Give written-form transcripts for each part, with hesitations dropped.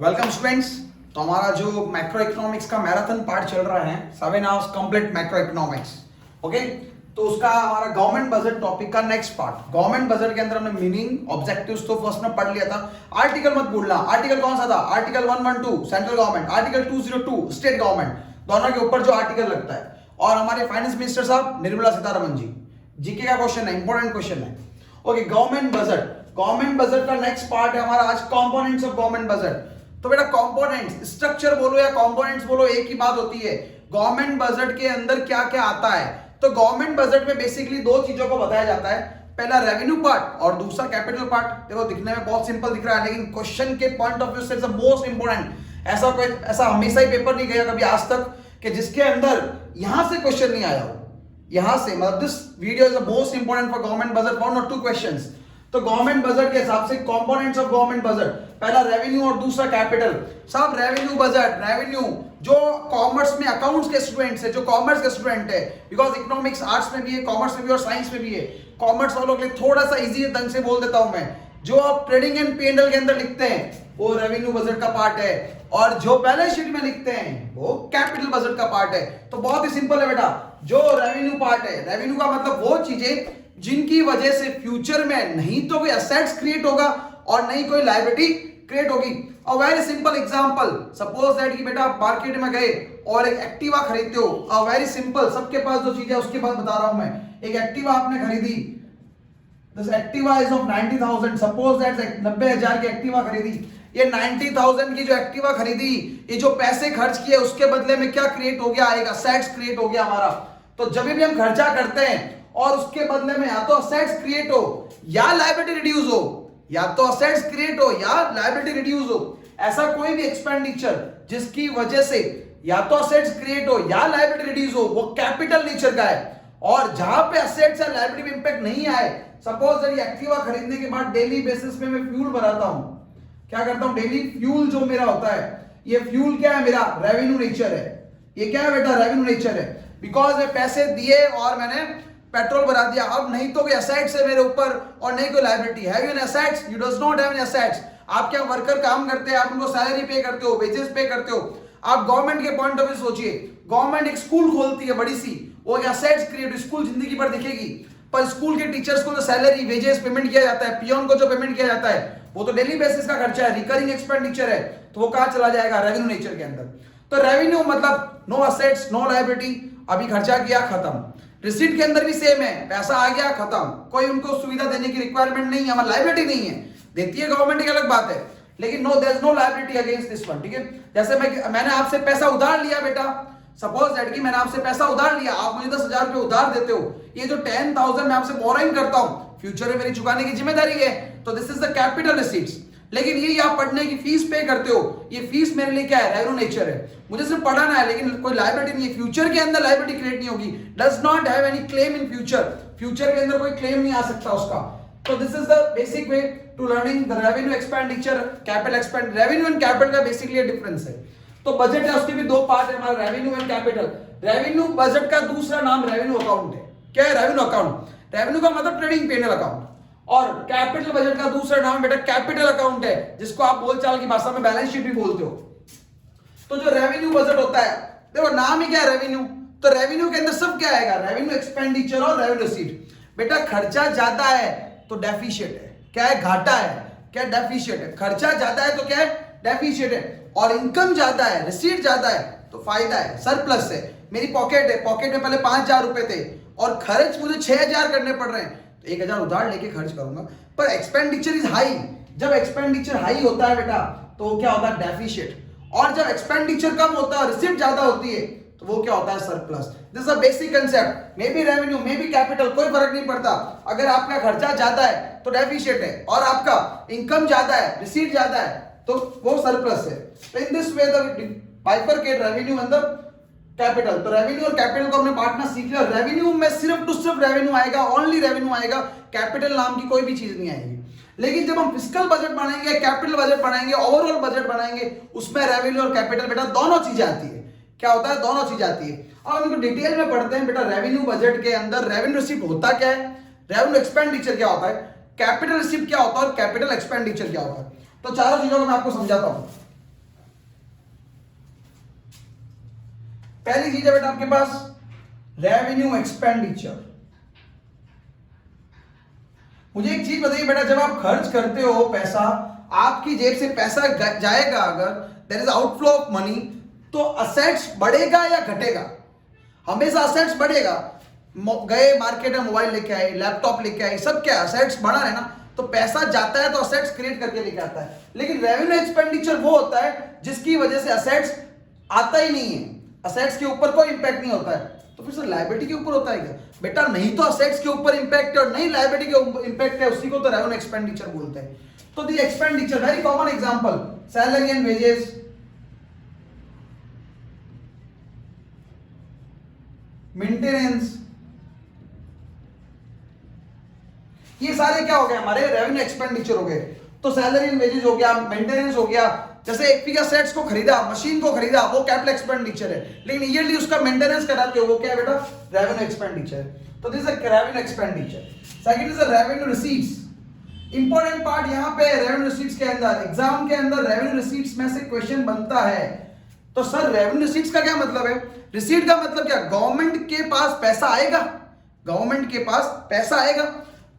Welcome students. तो हमारा जो मैक्रो इकोनॉमिक्स का मैराथन पार्ट चल रहा है 7 hours complete macro economics. Okay, तो उसका हमारा गवर्नमेंट बजट टॉपिक का नेक्स्ट पार्ट। गवर्नमेंट बजट के अंदर हमने मीनिंग ऑब्जेक्टिव्स तो फर्स्ट में पढ़ लिया था। आर्टिकल मत भूलना। आर्टिकल कौन सा था? Article 112 central government, article 202 state government, दोनों के ऊपर जो आर्टिकल लगता है। और हमारे फाइनेंस मिनिस्टर साहब निर्मला सीतारमण जी, जीके का क्वेश्चन है, इंपॉर्टेंट क्वेश्चन है। Okay, government budget. Government budget का नेक्स्ट पार्ट है हमारा आज कंपोनेंट्स ऑफ गवर्नमेंट बजट। तो बेटा कंपोनेंट्स, स्ट्रक्चर बोलो या कंपोनेंट्स बोलो, एक ही बात होती है। गवर्नमेंट बजट के अंदर क्या क्या आता है? तो गवर्नमेंट बजट में बेसिकली दो चीजों को बताया जाता है, पहला रेवेन्यू पार्ट और दूसरा कैपिटल पार्ट। देखो दिखने में बहुत सिंपल दिख रहा है, लेकिन क्वेश्चन के पॉइंट ऑफ व्यू से इट्स द मोस्ट इंपोर्टेंट। ऐसा हमेशा ही पेपर नहीं गया कभी आज तक कि जिसके अंदर यहां से क्वेश्चन नहीं आया हो। यहां से मतलब this video is the most important for government budget, one और टू क्वेश्चंस। तो गवर्नमेंट बजट के हिसाब से कंपोनेंट्स ऑफ गवर्नमेंट बजट, पहला रेवेन्यू और दूसरा कैपिटल। साहब रेवेन्यू बजट, रेवेन्यू जो कॉमर्स में अकाउंट्स के स्टूडेंट्स है, जो कॉमर्स के स्टूडेंट है, बिकॉज इकोनॉमिक्स आर्ट्स में भी है, कॉमर्स में भी और साइंस में भी है। कॉमर्स वालों के लिए थोड़ा सा इजी ढंग से बोल देता हूं मैं, जो आप ट्रेडिंग एंड P&L के अंदर लिखते हैं वो रेवेन्यू बजट का पार्ट है, और जो बैलेंस शीट में लिखते हैं वो कैपिटल बजट का पार्ट है। तो बहुत ही सिंपल है बेटा, जो रेवेन्यू पार्ट है, रेवेन्यू का मतलब वो चीजें जिनकी वजह से फ्यूचर में नहीं तो कोई असेट्स क्रिएट होगा और नहीं कोई लायबिलिटी क्रिएट होगी। A very simple example, suppose that कि बेटा आप मार्केट में गए और एक एक्टिवा खरीदते हो। अ वेरी सिंपल, सबके पास जो चीज है उसके बाद बता रहा हूं मैं। एक एक्टिवा आपने खरीदी, this Activa is of 90,000, suppose that 90,000 की एक्टिवा खरीदी। ये 90,000 की जो एक्टिवा खरीदी, ये जो पैसे खर्च किए उसके बदले में क्या क्रिएट हो गया? एक असेट्स क्रिएट हो गया हमारा। तो जब भी हम खर्चा करते हैं और उसके बदले में या तो असेट्स क्रिएट हो या लायबिलिटी रिड्यूस हो, या तो असेट्स क्रिएट हो या लायबिलिटी रिड्यूस हो, ऐसा कोई भी एक्सपेंडिचर जिसकी वजह से या तो असेट्स क्रिएट हो या लायबिलिटी रिड्यूस हो, वो कैपिटल नेचर का है। और जहां पे असेट्स या लायबिलिटी में इंपैक्ट नहीं आए, सपोज दैट एक्टिवा खरीदने के बाद डेली बेसिस पे मैं फ्यूल भराता हूं, क्या करता हूं? डेली फ्यूल जो मेरा होता है, ये फ्यूल क्या है? मेरा रेवेन्यू नेचर है। ये क्या है बेटा? रेवेन्यू नेचर है। बिकॉज मैं पैसे दिए और मैंने पेट्रोल भरा दिया। अब नहीं तो कोई असेट्स है मेरे ऊपर और नहीं कोई liability. Have you any assets? You does not have any assets. आप क्या वर्कर काम करते हैं, आप उनको सैलरी पे करते हो, वेजेस पे करते हो। आप गवर्नमेंट के पॉइंट ऑफ व्यू सोचिए, गवर्नमेंट एक स्कूल खोलती है बड़ी सी, वो असेट्स क्रिएट, स्कूल जिंदगी भर दिखेगी, पर स्कूल के टीचर्स को जो सैलरी वेजेस पेमेंट किया जाता है, पियोन को जो पेमेंट किया जाता है, वो तो डेली बेसिस का खर्चा है, रिकरिंग एक्सपेंडिचर है। तो वो कहां चला जाएगा? रेवेन्यू नेचर के अंदर। तो रेवेन्यू मतलब नो असेट्स नो लायबिलिटी, अभी खर्चा किया खत्म। रिसीट के अंदर भी सेम है, पैसा आ गया खत्म, कोई उनको सुविधा देने की रिक्वायरमेंट नहीं है, हमारी लायबिलिटी नहीं है। देती है गवर्नमेंट की अलग बात है, लेकिन no there is no liability against this one. ठीक है, जैसे मैंने आपसे पैसा उधार लिया बेटा, सपोज दैट कि मैंने आपसे पैसा उधार लिया, आप मुझे 10,000 रुपए उधार देते हो। ये जो 10,000 मैं आपसे बोरोइंग करता हूं, फ्यूचर में मेरी चुकाने की जिम्मेदारी है, तो this is the capital receipts. लेकिन ये आप पढ़ने की फीस पे करते हो, ये फीस मेरे लिए क्या है? रेवेन्यू नेचर है, मुझे सिर्फ पढ़ाना है, लेकिन कोई लायबिलिटी नहीं है। फ्यूचर के अंदर लायबिलिटी क्रिएट नहीं होगी, does not have any claim in future. Future के अंदर कोई क्लेम नहीं आ सकता उसका। तो this is the basic way to learning the revenue expenditure, capital expend. Revenue and capital का बेसिकली डिफरेंस है। तो बजट है, उसके भी दो पार्ट है हमारा, revenue and capital. Revenue budget का दूसरा नाम रेवेन्यू अकाउंट है। क्या है? Revenue account. रेवेन्यू का मतलब ट्रेडिंग P&L अकाउंट, और कैपिटल बजट का दूसरा नाम बेटा कैपिटल अकाउंट है, जिसको आप बोलचाल की भाषा में बैलेंस शीट भी बोलते हो। तो जो रेवेन्यू बजट होता है, देखो नाम ही क्या है? रेवेन्यू। तो रेवेन्यू के अंदर सब क्या आएगा? रेवेन्यू एक्सपेंडिचर और रेवेन्यू रिसीट। बेटा खर्चा ज्यादा है तो डेफिशिएट है, क्या है? घाटा है, क्या? डेफिशिएट है। खर्चा ज्यादा है तो क्या है? डेफिशिएट है। और इनकम ज्यादा है, रिसीट ज्यादा है तो फायदा है, सरप्लस है। मेरी पॉकेट है, पॉकेट में पहले 5,000 रुपए थे और खर्च मुझे 6,000 करने पड़ रहे हैं, 1,000 उधार लेके खर्च करूंगा, पर एक्सपेंडिचर इज हाई। जब एक्सपेंडिचर हाई होता है बेटा, तो क्या होता है? डेफिशिएट। और जब एक्सपेंडिचर कम होता है, रिसीट ज्यादा होती है, तो वो क्या होता है? Surplus. This is a basic concept. May be revenue, may be capital, कोई फर्क नहीं पड़ता। अगर आपका खर्चा ज्यादा है तो डेफिशिएट है, और आपका इनकम ज्यादा है, रिसीट ज्यादा है, तो वो सरप्लस है। तो in this way the bifurcate revenue and the capital. तो रेवेन्यू और कैपिटल को हमने बांटना सीख लिया। रेवेन्यू में सिर्फ टू सिर्फ रेवेन्यू आएगा, ओनली रेवेन्यू आएगा, कैपिटल नाम की कोई भी चीज नहीं आएगी। लेकिन जब हम फिस्कल बजट बनाएंगे, कैपिटल बजट बनाएंगे, ओवरऑल बजट बनाएंगे, उसमें रेवेन्यू और कैपिटल बेटा दोनों चीजें आती है। क्या होता है? दोनों चीजें आती है। अब हम डिटेल में पढ़ते हैं बेटा। रेवेन्यू बजट के अंदर रेवेन्यू रिसीप्ट होता क्या है, रेवेन्यू एक्सपेंडिचर क्या होता है, कैपिटल रिसीप्ट क्या होता है और कैपिटल एक्सपेंडिचर क्या होता है। तो चारों चीजों को मैं आपको समझाता हूं। पहली चीज है बेटा आपके पास रेवेन्यू एक्सपेंडिचर। मुझे एक चीज बताइए बेटा, जब आप खर्च करते हो पैसा, आपकी जेब से पैसा जाएगा, अगर there is outflow of money, तो असेट्स बढ़ेगा या घटेगा? हमेशा असेट्स बढ़ेगा। गए मार्केट में मोबाइल लेके आए, लैपटॉप लेके आए, सब क्या असेट्स बढ़ा है ना, तो पैसा जाता है तो असेट्स क्रिएट करके लेके आता है। लेकिन रेवेन्यू एक्सपेंडिचर वो होता है जिसकी वजह से असेट्स आता ही नहीं है, असेट्स के ऊपर कोई इंपैक्ट नहीं होता है। तो फिर सर लायबिलिटी के ऊपर होता है क्या? बेटा नहीं, तो असेट्स के ऊपर इंपैक्ट है और नहीं लायबिलिटी के ऊपर इंपैक्ट है, उसी को तो रेवेन्यू एक्सपेंडिचर बोलते हैं। तो the expenditure, very common example, salary and wages, maintenance, ये सारे क्या हो गए हमारे रेवेन्यू एक्सपेंडिचर हो गए। तो सैलरी एंड वेजेस हो गया, मेंटेनेंस हो गया, जैसे एक फिक्स एसेट्स को खरीदा, मशीन को खरीदा, वो कैपिटल एक्सपेंडिचर है, लेकिन ईयरली उसका मेंटेनेंस कराते हो, वो क्या है बेटा? Revenue expenditure. तो this is revenue expenditure. Second is revenue receipts. Important part यहां पे रेवेन्यू रिसीट्स के अंदर, एग्जाम के अंदर रेवेन्यू रिसीट्स में से क्वेश्चन बनता है। तो सर रेवेन्यू रिसीट्स का क्या मतलब है? रिसीट का मतलब क्या? गवर्नमेंट के पास पैसा आएगा, गवर्नमेंट के पास पैसा आएगा,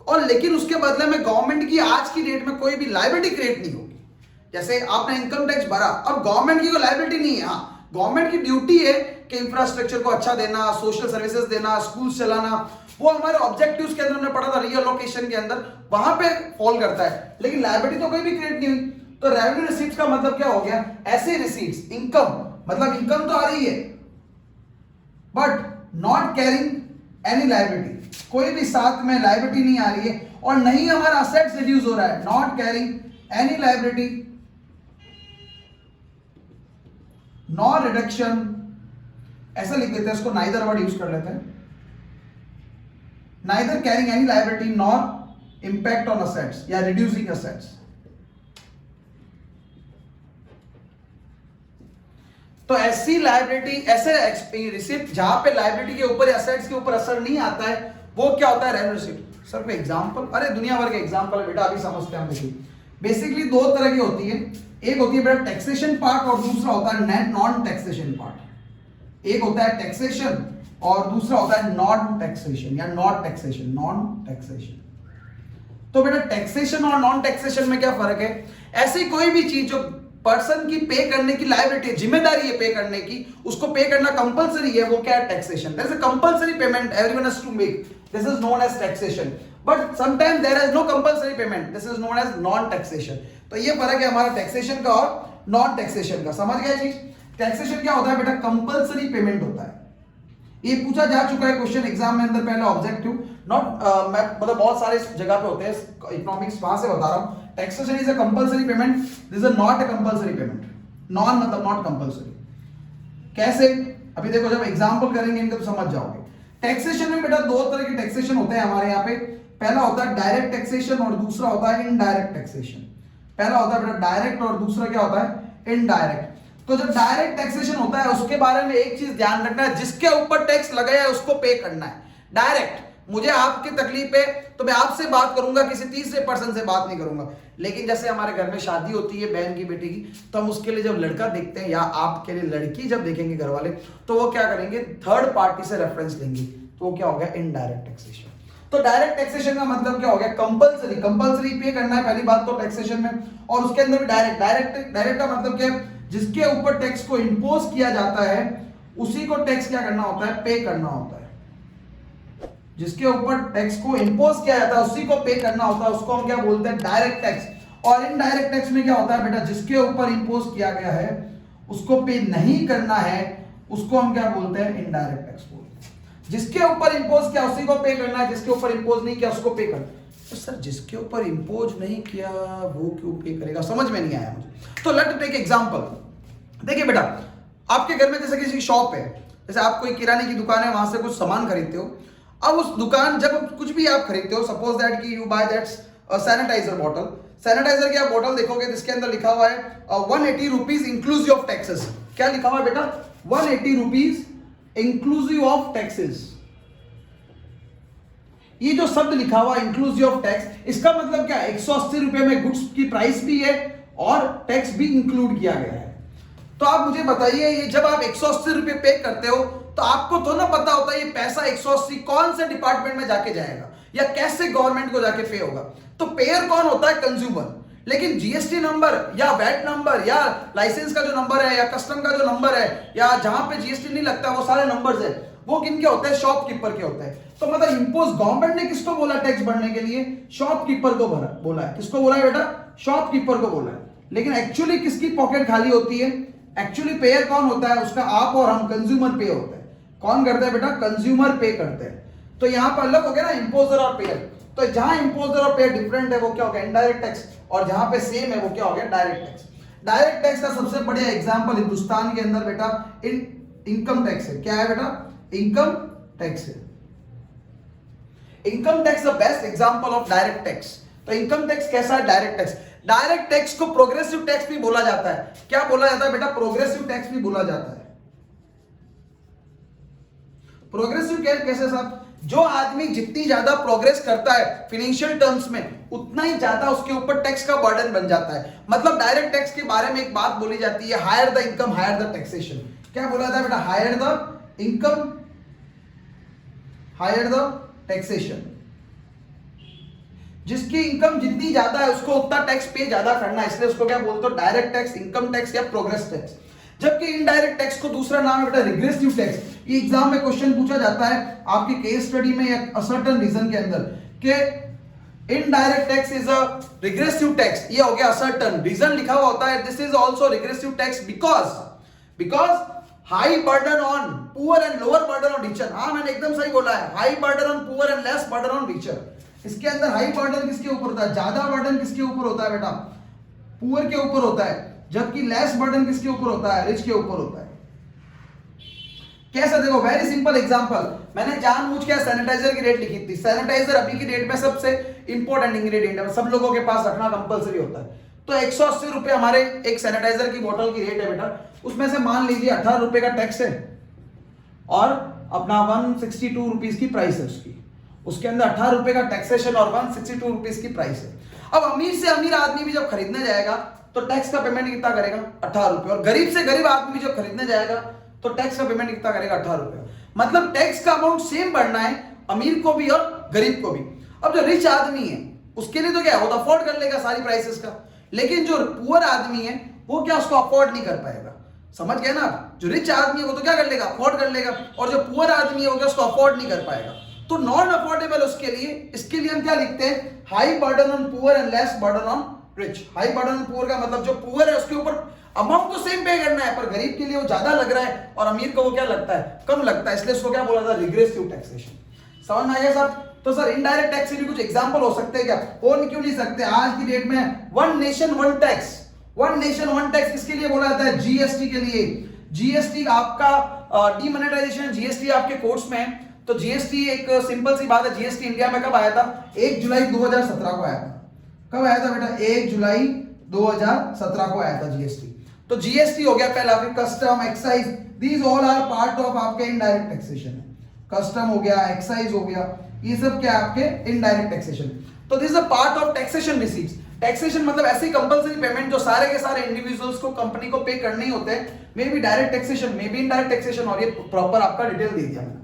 और लेकिन उसके बदले में गवर्नमेंट की आज की डेट में कोई भी लायबिलिटी क्रिएट नहीं होगी। जैसे आपने इनकम टैक्स भरा, अब गवर्नमेंट की कोई लायबिलिटी नहीं है। हाँ, गवर्नमेंट की ड्यूटी है कि इंफ्रास्ट्रक्चर को अच्छा देना, सोशल सर्विसेज देना, स्कूल्स चलाना, वो हमारे ऑब्जेक्टिव्स के अंदर हमने पढ़ा था रीअलोकेशन के अंदर, वहां पे फॉल करता है, लेकिन लायबिलिटी तो कोई भी क्रिएट नहीं हुई। तो रेवेन्यू रिसीट्स का मतलब क्या हो गया? ऐसे रिसीट्स, इनकम, मतलब इनकम तो आ रही है but not carrying any liability, कोई भी साथ में लायबिलिटी नहीं आ रही है, और नहीं हमारा असेट्स रिड्यूस हो रहा है, not carrying any liability nor reduction, ऐसा लिख देते हैं इसको, नाइदर वर्ड यूज कर लेते हैं, neither carrying any liability nor impact on assets या रिड्यूसिंग असेट्स। तो ऐसी लायबिलिटी, ऐसे रिसिप्ट जहां पे लायबिलिटी के ऊपर या असेट्स के ऊपर असर नहीं आता है, वो क्या होता है? Revenue receipt. सर कोई एग्जांपल? अरे दुनिया भर के एग्जांपल है बेटा, अभी समझते हैं हम। देखिए बेसिकली दो तरह की होती है, एक होती है बेटा टैक्सेशन पार्ट और दूसरा होता है नॉन टैक्सेशन पार्ट। एक होता है टैक्सेशन और दूसरा होता है नॉन टैक्सेशन या नॉट टैक्सेशन, नॉन टैक्सेशन। तो बेटा टैक्सेशन और नॉन टैक्सेशन में क्या फर्क है? ऐसी कोई भी चीज जो पर्सन की पे करने की लायबिलिटी, जिम्मेदारी है पे करने की, उसको पे करना कंपलसरी है, वो क्या है? Taxation. There is a compulsory payment everyone has to make, this is known as taxation. But sometime there is no compulsory payment, this is known as non taxation. तो ये फर्क है हमारा टैक्सेशन का और नॉन टैक्सेशन का। समझ गए चीज? टैक्सेशन क्या होता है बेटा? कंपलसरी पेमेंट होता है। ये पूछा जा चुका है क्वेश्चन एग्जाम में अंदर, पहले ऑब्जेक्टिव, नॉट मैं मतलब बहुत सारे जगह पे होते हैं इकोनॉमिक्स, वहां से बता रहा हूं। Taxation is a compulsory payment, this is not a compulsory payment. Non मतलब नॉट कंपलसरी। कैसे? अभी देखो, जब एग्जांपल करेंगे इनका तो समझ जाओगे। टैक्सेशन में बेटा दो तरह के टैक्सेशन होते हैं हमारे यहाँ पे। पहला होता है डायरेक्ट टैक्सेशन और दूसरा होता है इनडायरेक्ट टैक्सेशन। पहला होता है बेटा डायरेक्ट और दूसरा क्या होता है? इनडायरेक्ट। तो जब डायरेक्ट टैक्सेशन होता है उसके बारे में एक चीज ध्यान रखना है, जिसके ऊपर टैक्स लगाया है उसको पे करना है। डायरेक्ट, मुझे आपकी तकलीफ है तो मैं आपसे बात करूंगा, किसी तीसरे पर्सन से बात नहीं करूंगा। लेकिन जैसे हमारे घर में शादी होती है बहन की बेटी की, तो हम उसके लिए जब लड़का देखते हैं या आपके लिए लड़की जब देखेंगे घर वाले, तो वो क्या करेंगे? थर्ड पार्टी से रेफरेंस लेंगे, तो वो क्या हो गया? Indirect taxation. तो डायरेक्ट टैक्सेशन का मतलब क्या हो गया? कंपलसरी, कंपलसरी पे करना है पहली बात तो टैक्सेशन में, और उसके अंदर भी डायरेक्ट। डायरेक्ट का मतलब क्या है? जिसके ऊपर टैक्स को इंपोज किया जाता है उसी को टैक्स क्या करना होता है? पे करना होता है। जिसके ऊपर टैक्स को इंपोज किया जाता है उसी को पे करना होता है, उसको हम क्या बोलते हैं? Direct tax. और इनडायरेक्ट टैक्स में क्या होता है बेटा? जिसके ऊपर इंपोज किया गया है उसको पे नहीं करना है, उसको हम क्या बोलते हैं? इनडायरेक्ट टैक्स बोलते हैं। जिसके ऊपर इंपोज किया उसी को पे करना है, जिसके ऊपर इंपोज नहीं किया उसको पे करना। तो सर जिसके ऊपर इंपोज नहीं किया वो क्यों पे करेगा? समझ में नहीं आया मुझे। तो लेट टेक एग्जांपल। देखिए बेटा, आपके घर में जैसे किसी शॉप है, जैसे आप कोई किराने की दुकान है, वहां से कुछ सामान खरीदते हो। अब उस दुकान, जब कुछ भी आप खरीदते हो, सपोज दैट कि you buy that sanitizer bottle, sanitizer की आप बॉटल देखोगे जिसके अंदर लिखा हुआ है 180 रुपीज इंक्लूसिव ऑफ टैक्सेस। क्या लिखा हुआ है बेटा? 180 रुपीज इंक्लूसिव ऑफ टैक्सेस। ये जो शब्द लिखा हुआ इंक्लूसिव ऑफ टैक्स, इसका मतलब क्या है? 180 रुपए में गुड्स की प्राइस भी है और टैक्स भी इंक्लूड किया गया है। तो आप मुझे बताइए, ये जब आप 180 रुपए पे करते हो तो आपको तो ना पता होता है ये पैसा 180 कौन से डिपार्टमेंट में जाके जाएगा या कैसे गवर्नमेंट को जाके पे होगा। तो पेयर कौन होता है? कंज्यूमर। लेकिन जीएसटी नंबर या वैट नंबर या लाइसेंस का जो नंबर है या कस्टम का जो नंबर है या जहां पे जीएसटी नहीं लगता वो सारे नंबर्स है, वो किनके होते हैं? शॉपकीपर के होते हैं। तो मतलब इंपोज गवर्नमेंट ने किसको बोला टैक्स भरने के लिए? शॉपकीपर को बोला है। किसको बोला है बेटा? शॉपकीपर को बोला है। लेकिन एक्चुअली किसकी पॉकेट खाली होती है? एक्चुअली पेयर कौन होता है? उसका आप और हम कंज्यूमर पे होता है। कौन करता है बेटा? कंज्यूमर पे करते हैं। तो यहां पर अलग हो गया ना इंपोजर और पेयर। तो जहां इंपोजर और पेयर डिफरेंट है वो क्या हो गया? Indirect tax. और जहां पे सेम है वो क्या हो गया? Direct tax. डायरेक्ट टैक्स का सबसे बढ़िया एग्जांपल हिंदुस्तान के अंदर बेटा इनकम टैक्स है। क्या है बेटा? इनकम टैक्स है। Income tax the best example of direct tax. तो इनकम टैक्स कैसा है? Direct tax. डायरेक्ट टैक्स को प्रोग्रेसिव टैक्स भी बोला जाता है। क्या बोला जाता है बेटा? प्रोग्रेसिव टैक्स भी बोला जाता है। प्रोग्रेसिव कैसे साहब? जो आदमी जितनी ज्यादा प्रोग्रेस करता है फाइनेंशियल टर्म्स में उतना ही ज्यादा उसके ऊपर टैक्स का बर्डन बन जाता है। मतलब डायरेक्ट टैक्स के बारे में एक बात बोली जाती है, higher the income higher the taxation. क्या बोला जाता है बेटा? Higher the income higher the taxation. जिसकी इनकम जितनी ज्यादा है उसको उतना टैक्स पे ज्यादा करना है, इसलिए उसको क्या बोलते हो? डायरेक्ट टैक्स, इनकम टैक्स या प्रोग्रेस टैक्स। जबकि इनडायरेक्ट टैक्स को दूसरा नाम है बेटा रिग्रेसिव टैक्स। ये एग्जाम में क्वेश्चन पूछा जाता है आपकी केस स्टडी में या असर्टेन रीजन के अंदर कि indirect tax is a regressive tax. ये हो गया असर्टेन, रीजन लिखा हुआ होता है this is also regressive tax because high burden on poor and lower burden on richer. हाँ मैंने एकदम सही बोला है, high burden on poor and less burden on richer. इसके अंदर हाई बर्डन किसके ऊपर होता है? ज्यादा बर्डन किसके ऊपर होता है बेटा? पुअर के ऊपर होता है। जबकि लेस बर्डन किसके ऊपर होता है? रिच के ऊपर होता है। कैसा? देखो वेरी सिंपल एग्जांपल, मैंने जानबूझ के सैनिटाइजर की रेट लिखी थी। सैनिटाइजर अभी की डेट में सबसे इंपॉर्टेंट इंग्रेडिएंट है, सब लोगों के पास रखना कंपलसरी होता है। तो 180 रुपए हमारे एक सैनिटाइजर की बोतल की रेट है बेटा। उसमें से मान लीजिए 18 रुपए का टैक्स है और अपना 162 रुपीज की प्राइस है उसकी। उसके अंदर 18 रुपए का टैक्सेशन और 162 रुपीज की प्राइस है। अब अमीर से अमीर आदमी भी जब खरीदने जाएगा तो टैक्स का पेमेंट कितना करेगा? 18 रुपए। और गरीब से गरीब आदमी भी जब खरीदने जाएगा तो टैक्स का पेमेंट कितना करेगा? 18 रुपए। मतलब टैक्स का अमाउंट सेम बढ़ना है अमीर को भी और गरीब को भी। अब जो रिच आदमी है उसके लिए तो क्या है, वो तो अफोर्ड कर लेगा सारी प्राइसेस का। लेकिन जो पुअर आदमी है वो क्या, उसको अफोर्ड नहीं कर पाएगा। समझ गए ना? जो रिच आदमी है वो तो क्या कर लेगा? अफोर्ड कर लेगा। और जो पुअर आदमी है वो क्या, उसको अफोर्ड नहीं कर पाएगा। तो नॉन अफोर्डेबल उसके लिए, इसके लिए हम क्या लिखते हैं? High burden on poor and less burden on rich. High burden on poor का मतलब जो पुअर है उसके ऊपर अमाउंट तो सेम पे करना है, पर गरीब के लिए वो ज्यादा लग रहा है और अमीर को वो क्या लगता है? कम लगता है। इसलिए उसको क्या बोला था? Regressive taxation. समझ में आ गया साहब? तो सर इनडायरेक्ट टैक्स के भी कुछ एग्जांपल हो सकते हैं क्या? हो क्यों नहीं सकते? आज की डेट में one nation one tax. One nation one tax किसके लिए बोला जाता है? जीएसटी के लिए। जीएसटी आपका डीमोनेटाइजेशन जीएसटी आपके कोर्स में है। तो जीएसटी एक सिंपल सी बात है, जीएसटी इंडिया में कब आया था? 1 जुलाई 2017 को आया था। कब आया था बेटा? 1 जुलाई 2017 को आया था जीएसटी। तो जीएसटी हो गया पहला, फिर custom, excise, these all are part of आपके इनडायरेक्ट टैक्सेशन है। कस्टम हो गया, एक्साइज हो गया, ये सब क्या आपके इनडायरेक्ट टैक्सेशन। तो this is a part of taxation receipts. Taxation मतलब ऐसी कंपलसरी पेमेंट जो सारे के सारे इंडिविजुअल्स को, कंपनी को पे करने ही होते हैं। May be direct taxation, may be indirect taxation, और ये प्रॉपर आपका डिटेल दे दिया मैंने।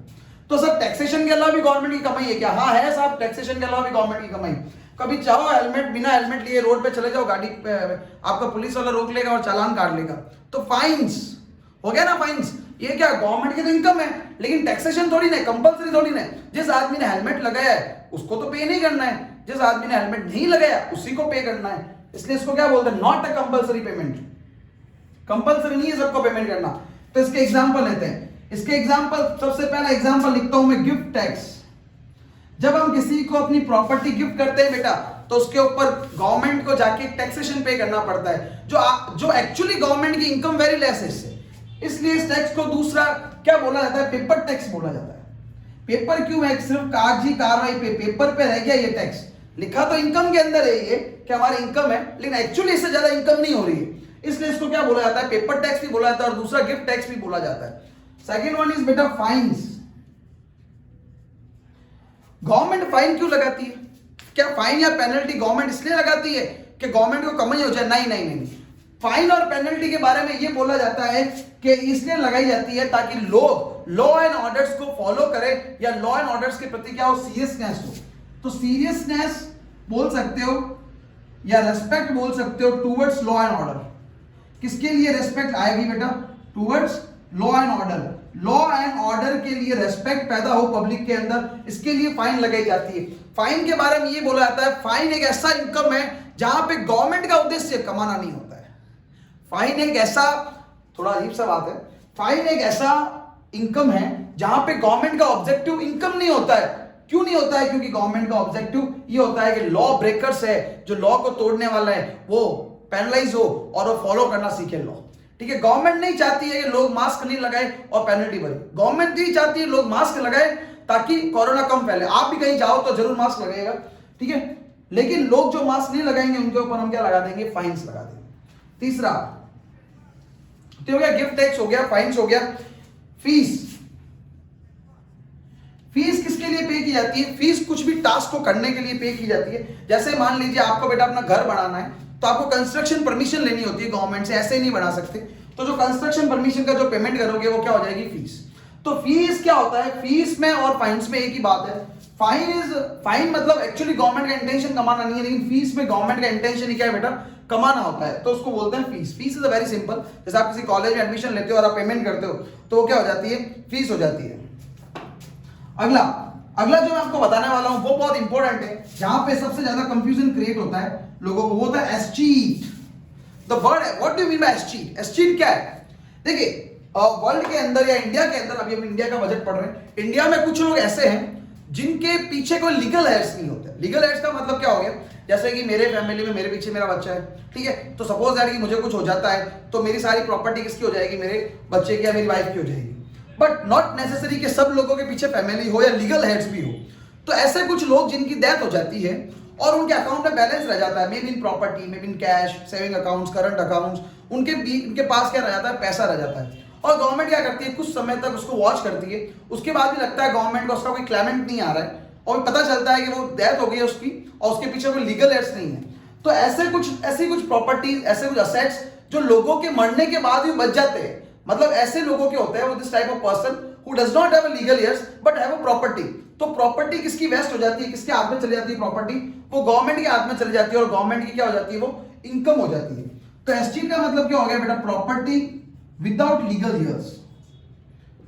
तो सर टैक्सेशन के अलावा भी गवर्नमेंट की कमाई है क्या? हाँ है साहब, टैक्सेशन के अलावा भी गवर्नमेंट की कमाई। कभी चाहो हेलमेट, बिना हेलमेट लिए रोड पे चले जाओ, गाड़ी पे आपका पुलिस वाला रोक लेगा और चालान काट लेगा, तो फाइन्स हो गया ना। फाइन्स ये क्या, गवर्नमेंट की तो इनकम है, लेकिन टैक्सेशन थोड़ी ना, कंपलसरी थोड़ी ना। जिस आदमी ने हेलमेट लगाया है उसको तो पे नहीं करना है, जिस आदमी ने हेलमेट नहीं लगाया उसी को पे करना है। इसलिए इसको क्या बोलते हैं? Not a compulsory payment. Compulsory नहीं है सबको पेमेंट करना। तो इसके एग्जांपल लेते हैं। इसके एग्जांपल, सबसे पहला एग्जांपल लिखता हूं मैं, गिफ्ट टैक्स। जब हम किसी को अपनी प्रॉपर्टी गिफ्ट करते हैं बेटा, तो उसके ऊपर गवर्नमेंट को जाके टैक्सेशन पे करना पड़ता है, जो एक्चुअली गवर्नमेंट की इनकम वेरी लेस है इससे। इसलिए इस टैक्स को दूसरा क्या बोला जाता है? पेपर टैक्स बोला जाता है। पेपर क्यों है? सिर्फ कागजी कार्रवाई पे, पेपर पे रह गया ये टैक्स। लिखा तो इनकम के अंदर है ये कि हमारी इनकम है, लेकिन एक्चुअली इससे ज्यादा इनकम नहीं हो रही है, इसलिए इसको क्या बोला जाता है? पेपर टैक्स भी बोला जाता है, और दूसरा गिफ्ट टैक्स भी बोला जाता है। सेकेंड वन इज बेटा फाइन्स। गवर्नमेंट फाइन क्यों लगाती है? क्या फाइन या पेनल्टी गवर्नमेंट इसलिए लगाती है कि गवर्नमेंट को कमाई हो जाए? नहीं नहीं नहीं, फाइन और पेनल्टी के बारे में ये बोला जाता है कि इसलिए लगाई जाती है ताकि लोग लॉ एंड ऑर्डर्स को फॉलो करें या लॉ एंड ऑर्डर्स के प्रति क्या हो, सीरियसनेस हो। तो सीरियसनेस बोल सकते हो या रेस्पेक्ट बोल सकते हो टूवर्ड्स लॉ एंड ऑर्डर। किसके लिए रेस्पेक्ट आएगी बेटा? Towards law and order. Law and order के लिए रेस्पेक्ट पैदा हो पब्लिक के अंदर, इसके लिए फाइन लगाई जाती है। फाइन के बारे में ये बोला जाता है फाइन एक ऐसा इनकम है जहां पे गवर्नमेंट का उद्देश्य कमाना नहीं होता है। फाइन एक ऐसा, थोड़ा अजीब सा बात है, फाइन एक ऐसा इनकम है जहां पे गवर्नमेंट का ऑब्जेक्टिव इनकम नहीं होता है। क्यों नहीं होता है? क्योंकि गवर्नमेंट का ऑब्जेक्टिव ये होता है कि लॉ ब्रेकर्स है, जो लॉ को तोड़ने वाला है, वो पेनलाइज हो और वो फॉलो करना सीखे लॉ। ठीक है, गवर्नमेंट नहीं चाहती है कि लोग मास्क नहीं लगाए और पेनल्टी भरे। गवर्नमेंट नहीं चाहती है लोग मास्क लगाए ताकि कोरोना कम फैले। आप भी कहीं जाओ तो जरूर मास्क लगेगा, ठीक है, लेकिन लोग जो मास्क नहीं लगाएंगे उनके ऊपर हम क्या लगा देंगे? फाइन्स लगा देंगे। तीसरा तो हो गया गिफ्ट टैक्स, हो गया फाइन्स, हो गया फीस। फीस किसके लिए पे की जाती है? फीस कुछ भी टास्क को करने के लिए पे की जाती है। जैसे मान लीजिए आपको बेटा अपना घर बनाना है तो आपको कंस्ट्रक्शन परमिशन लेनी होती है गवर्नमेंट से, ऐसे ही नहीं बना सकते। तो जो कंस्ट्रक्शन परमिशन का जो पेमेंट करोगे वो क्या हो जाएगी? फीस। तो फीस क्या होता है? फीस में और फाइन्स में एक ही बात है। फाइन मतलब एक्चुअली गवर्नमेंट का इंटेंशन कमाना नहीं है, लेकिन फीस में गवर्नमेंट का इंटेंशन ही क्या है बेटा? कमाना होता है, तो उसको बोलते हैं fees. Fees is very simple. जैसे आप किसी कॉलेज में एडमिशन लेते हो और आप पेमेंट करते हो तो वो क्या हो जाती है? फीस हो जाती है। अगला जो मैं आपको बताने वाला हूं वो बहुत इंपॉर्टेंट है, जहां पे सबसे ज्यादा कंफ्यूजन क्रिएट होता है लोगों को, वो होता है एस्चीट। द वर्ड है, what do you mean by escheat? Escheat क्या है? देखिए वर्ल्ड के अंदर या इंडिया के अंदर, अभी हम इंडिया का बजट पढ़ रहे हैं, इंडिया में कुछ लोग ऐसे हैं जिनके पीछे कोई लीगल हेयर्स नहीं होते। लीगल हेयर्स का मतलब क्या हो गया? जैसे कि मेरे फैमिली में मेरे पीछे मेरा बच्चा है, ठीक है, तो सपोज दैट कि मुझे कुछ हो जाता है तो मेरी सारी प्रॉपर्टी किसकी हो जाएगी? मेरे बच्चे की या मेरी वाइफ की हो जाएगी। बट नॉट नेसेसरी कि सब लोगों के पीछे फैमिली हो या लीगल हेड्स भी हो। तो ऐसे कुछ लोग जिनकी डेथ हो जाती है और उनके अकाउंट में बैलेंस रह जाता है, may be in property, may be in cash, saving accounts, current accounts, उनके पास क्या रह जाता है? पैसा रह जाता है। और गवर्नमेंट क्या करती है? कुछ समय तक उसको वॉच करती है, उसके बाद भी लगता है गवर्नमेंट को उसका कोई क्लेमेंट नहीं आ रहा है और पता चलता है कि वो डेथ हो गई है उसकी और उसके पीछे कोई लीगल हेड्स नहीं है, तो ऐसी कुछ प्रॉपर्टीज, ऐसे कुछ असेट्स जो लोगों के मरने के बाद भी बच जाते हैं, मतलब ऐसे लोगों के होते हैं वो this type of person who does not have a legal heirs but have a property। तो प्रॉपर्टी किसकी वेस्ट हो जाती है? किसके हाथ में चली जाती है प्रॉपर्टी? वो गवर्नमेंट के हाथ में चली जाती है और गवर्नमेंट की क्या हो जाती है? वो इनकम हो जाती है। तो एस्चीट का मतलब क्या हो गया बेटा? Property without legal heirs,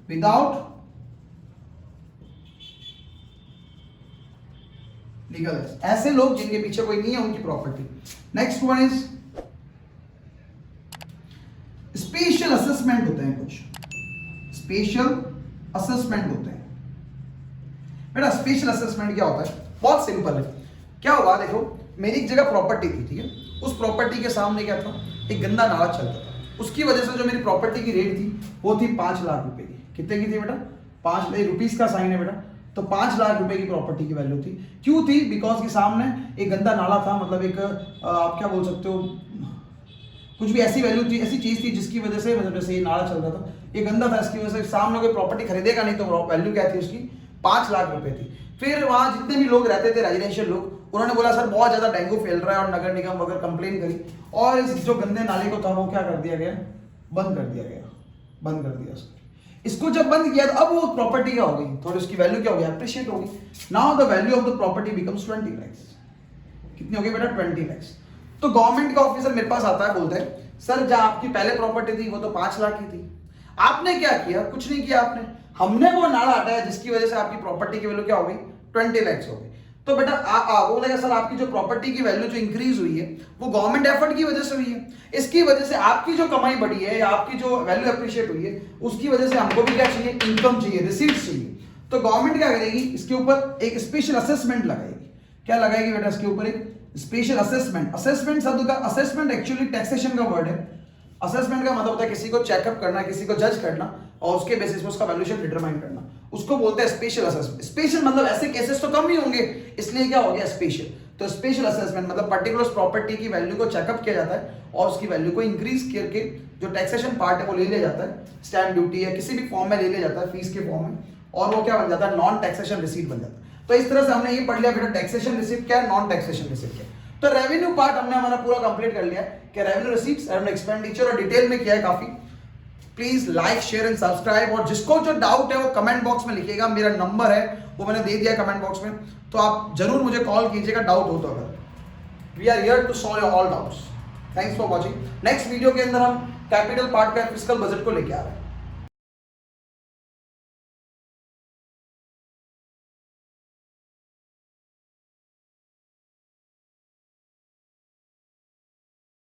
without legal heirs, ऐसे लोग जिनके पीछे कोई नहीं है उनकी property. Next one is special assessment होते हैं कुछ, स्पेशल असेसमेंट होते हैं बेटा। स्पेशल असेसमेंट क्या होता है? बहुत सिंपल है। क्या हुआ? देखो मेरी एक जगह प्रॉपर्टी थी, ठीक है, उस प्रॉपर्टी के सामने क्या था? एक गंदा नाला चलता था। उसकी वजह से जो मेरी प्रॉपर्टी की रेट थी वो थी 5 लाख रुपए की। कितने की थी बेटा? 5 लाख रुपीस का साइन है बेटा, तो 5 लाख रुपए की प्रॉपर्टी की वैल्यू थी। क्यों थी? बिकॉज के सामने एक गंदा नाला था, मतलब एक आप क्या बोल सकते हो, कुछ भी ऐसी वैल्यू थी, ऐसी चीज थी जिसकी वजह से, मतलब जैसे ये नाला चल रहा था, ये गंदा था, इसकी वजह से सामने कोई प्रॉपर्टी खरीदेगा नहीं, तो वैल्यू क्या थी उसकी? 5 लाख रुपए थी। फिर वहां जितने भी लोग रहते थे, रेजिडेंशियल लोग, उन्होंने बोला सर बहुत ज्यादा डेंगू फैल रहा है, और नगर निगम वगैरह कंप्लेन करी और इस जो गंदे नाले को था वो क्या कर दिया गया? बंद कर दिया गया, बंद कर दिया इसको। जब बंद किया तो अब वो प्रॉपर्टी क्या हो गई? थोड़ी उसकी वैल्यू क्या हो गई? अप्रिशिएट हो गई। Now the value of the property becomes 20 lakhs। कितनी हो गई बेटा? 20 lakhs। तो गवर्नमेंट का ऑफिसर मेरे पास आता है, बोलता है सर जहां आपकी पहले प्रॉपर्टी थी वो तो 5 लाख की थी, आपने क्या किया? कुछ नहीं किया आपने, हमने वो नाला हटाया जिसकी वजह से आपकी प्रॉपर्टी की वैल्यू क्या हो गई? 20 lakhs हो गई। तो बेटा वो बोलेगा सर आपकी जो प्रॉपर्टी की वैल्यू जो इंक्रीज हुई है वो गवर्नमेंट एफर्ट की वजह से हुई है, इसकी वजह से आपकी जो कमाई बढ़ी है या आपकी जो वैल्यू अप्रिशिएट हुई है उसकी वजह से हमको भी क्या चाहिए? इनकम चाहिए, रिसीट्स चाहिए। तो गवर्नमेंट क्या करेगी? इसके ऊपर एक स्पेशल असेसमेंट लगाएगी। क्या लगाएगी बेटा? इसके ऊपर एक स्पेशल असेसमेंट। असेसमेंट शब्द का, असेसमेंट एक्चुअली टैक्सेशन का वर्ड है। असेसमेंट का मतलब होता है किसी को चेकअप करना, किसी को जज करना और उसके बेसिस पे उसका वैल्यूएशन डिटरमाइन करना, उसको बोलते हैं स्पेशल असेसमेंट। स्पेशल मतलब ऐसे केसेस तो कम ही होंगे, इसलिए क्या हो गया? स्पेशल। तो स्पेशल असेसमेंट मतलब पर्टिकुलर प्रॉपर्टी की वैल्यू को चेकअप किया जाता है और उसकी वैल्यू को इंक्रीज करके जो टैक्सेशन पार्ट है वो ले लिया जाता है, स्टैम्प ड्यूटी या किसी भी फॉर्म में ले लिया जाता है, फीस के फॉर्म में, और वो क्या बन जाता है? नॉन टैक्सेशन रिसीट बन जाता है। तो इस तरह से हमने ये पढ़ लिया बेटा टैक्सेशन रिसीट क्या है, नॉन टैक्सेशन रिसीट क्या है। तो रेवेन्यू पार्ट हमने हमारा पूरा कंप्लीट कर लिया है कि रेवेन्यू रिसीट्स, रेवेन्यू एक्सपेंडिचर और डिटेल में किया है काफी। Please like share and subscribe, और जिसको जो डाउट है वो कमेंट बॉक्स में लिखिएगा, मेरा नंबर है वो मैंने दे दिया कमेंट बॉक्स में, तो आप जरूर मुझे कॉल कीजिएगा डाउट हो तो। अगर we are here to solve your all doubts. Thanks for watching. Next video के अंदर हम कैपिटल पार्ट का फिस्कल बजट को लेके आ रहे हैं।